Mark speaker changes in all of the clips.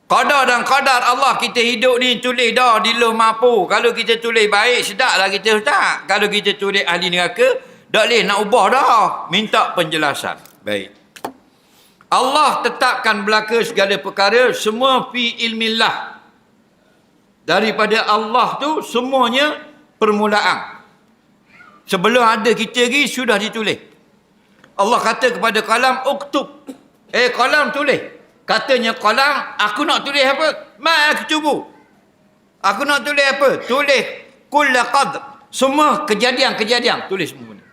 Speaker 1: Qadar dan qadar Allah kita hidup ni tulis dah di lauh mahfuz. Kalau kita tulis baik, sedaplah kita ustaz. Kalau kita tulis ahli neraka, tak boleh nak ubah dah. Minta penjelasan. Baik. Allah tetapkan belaka segala perkara semua fi ilmillah. Daripada Allah tu semuanya permulaan. Sebelum ada kita lagi sudah ditulis. Allah kata kepada kalam uktub. Kalam tulis. Katanya qalam, aku nak tulis apa? Ma aktubu. Aku nak tulis apa? Tulis kulla qadr. Semua kejadian-kejadian. Tulis semua ni.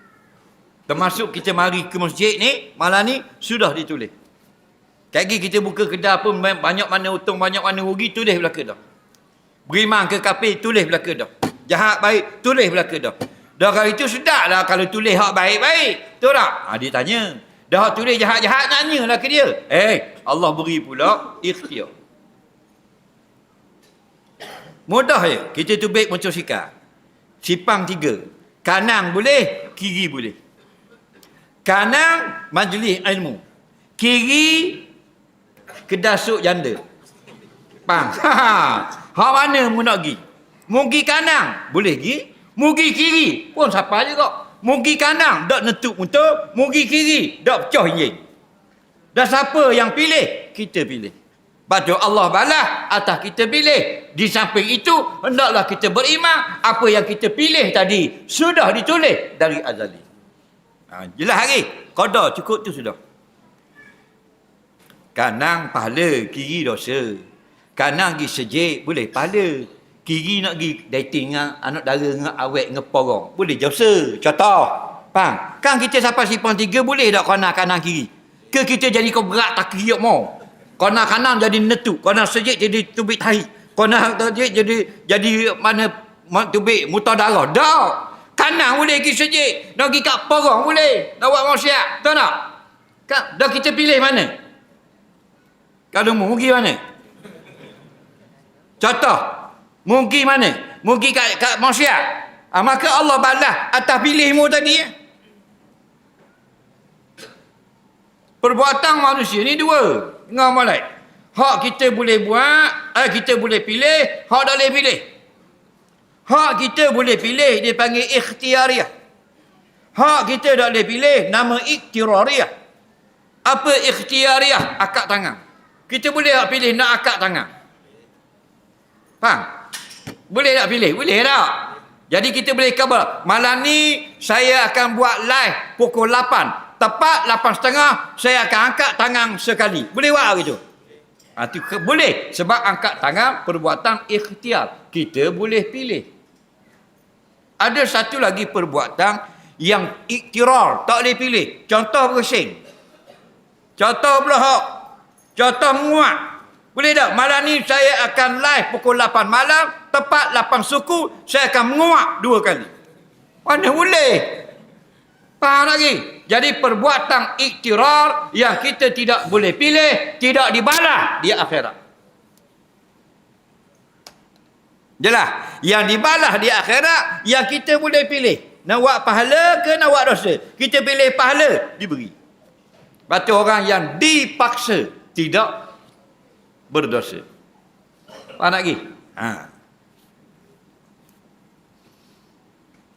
Speaker 1: Termasuk kita mari ke masjid ni, malam ni, sudah ditulis. Kaki kita buka kedai apa, banyak mana untung, banyak mana rugi, tulis belaka dah. Beriman ke kafir, tulis belaka dah. Jahat baik, tulis belaka dah. Dah kalau itu sedaplah kalau tulis hak baik-baik. Betul tak? Dia tanya. Dah tulis jahat-jahat, nanyalah ke dia. Allah beri pula ikhtiar. Mudah je. Kita tubik motosikal. Sipang 3. Kanan boleh, kiri boleh. Kanan, majlis ilmu. Kiri, kedasuk janda. Faham? Hak mana mu nak pergi? Mu pergi kanan, boleh pergi. Mu pergi kiri, pun siapa juga. Mugi kanan, dak netuk motor. Mugi kiri, dak pecah enjin. Dan siapa yang pilih? Kita pilih. Lepas Allah balas atas kita pilih. Di samping itu, hendaklah kita beriman. Apa yang kita pilih tadi, sudah ditulis dari azali. Jelas lagi. Qadar cukup tu sudah. Kanan pahala, kiri dosa. Kanan pergi sejik, boleh pahala. Kiri nak pergi dating dengan anak dara, dengan awet, dengan porong. Boleh dosa. Contoh. Faham? Kan kita sampai sipang 3 boleh tak kanan kiri? Ke kita jadi kau berat tak kiri mau? Kanan jadi netuk. Kanan sejik jadi tubik tahi. Kanan sejik jadi mana tubik mutar darah. Tak. Kanan boleh pergi sejik. Nak pergi kat porong boleh. Nak buat maksiat. Tahu tak? Kan? Dah kita pilih mana? Kalau mau pergi mana? Contoh. Mungkin mana? Mungkin kat maksiat. Maka Allah balas atas pilihmu tadi. Perbuatan manusia ni 2. Dengan malai. Hak kita boleh buat, kita boleh pilih, hak tak boleh pilih. Hak kita boleh pilih, dia panggil ikhtiariyah. Hak kita tak boleh pilih, nama iktirariyah. Apa ikhtiariyah? Akak tangan. Kita boleh tak pilih nak akak tangan? Faham? Boleh tak pilih? Boleh tak? Jadi kita boleh khabar. Malam ni saya akan buat live pukul 8. Tepat 8.30 saya akan angkat tangan sekali. Boleh buat gitu? Itu boleh. Sebab angkat tangan perbuatan ikhtiar. Kita boleh pilih. Ada satu lagi perbuatan yang iktirar. Tak boleh pilih. Contoh bersin. Contoh belahak. Contoh menguat. Boleh tak? Malam ni saya akan live pukul 8 malam, tepat 8 suku, saya akan menguap 2 kali. Mana boleh? Faham lagi? Jadi perbuatan iktirar yang kita tidak boleh pilih, tidak dibalas di akhirat. Jelas? Yang dibalas di akhirat, yang kita boleh pilih. Nak buat pahala ke nak buat dosa? Kita pilih pahala, diberi. Batu orang yang dipaksa, tidak berdosa. Faham lagi?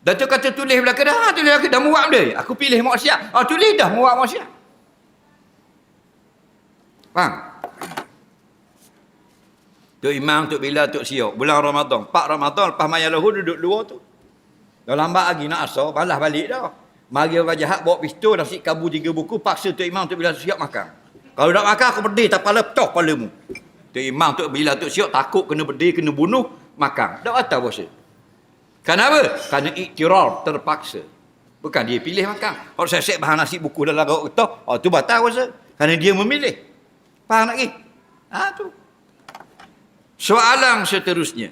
Speaker 1: Datuk kata tulis belaka dah. Tulis belaka dah muak dia. Aku pilih maksiat. Tulis dah muak maksiat. Faham? Tok Imam, Tok Bila, Tok Siok. Bulan Ramadan. 4 Ramadan lepas maya lahu duduk luar tu. Dah lambat lagi nak asar. Balas balik dah. Mari orang jahat bawa pistol, nasi kabu 3 buku. Paksa Tok Imam, Tok Bila, Tok Siok makan. Kalau tak makan aku berdiri tak kepala pecah kepalamu. Tok Imam, Tok Bila, Tok Siok takut kena berdiri, kena bunuh, makan. Tak batal puasa. Kenapa? Kerana iktirar terpaksa. Bukan dia pilih makan. Kalau saya set bahan nasi buku dalam lauk getah, tu batal puasa. Kerana dia memilih. Faham lagi? Tu. Soalan seterusnya.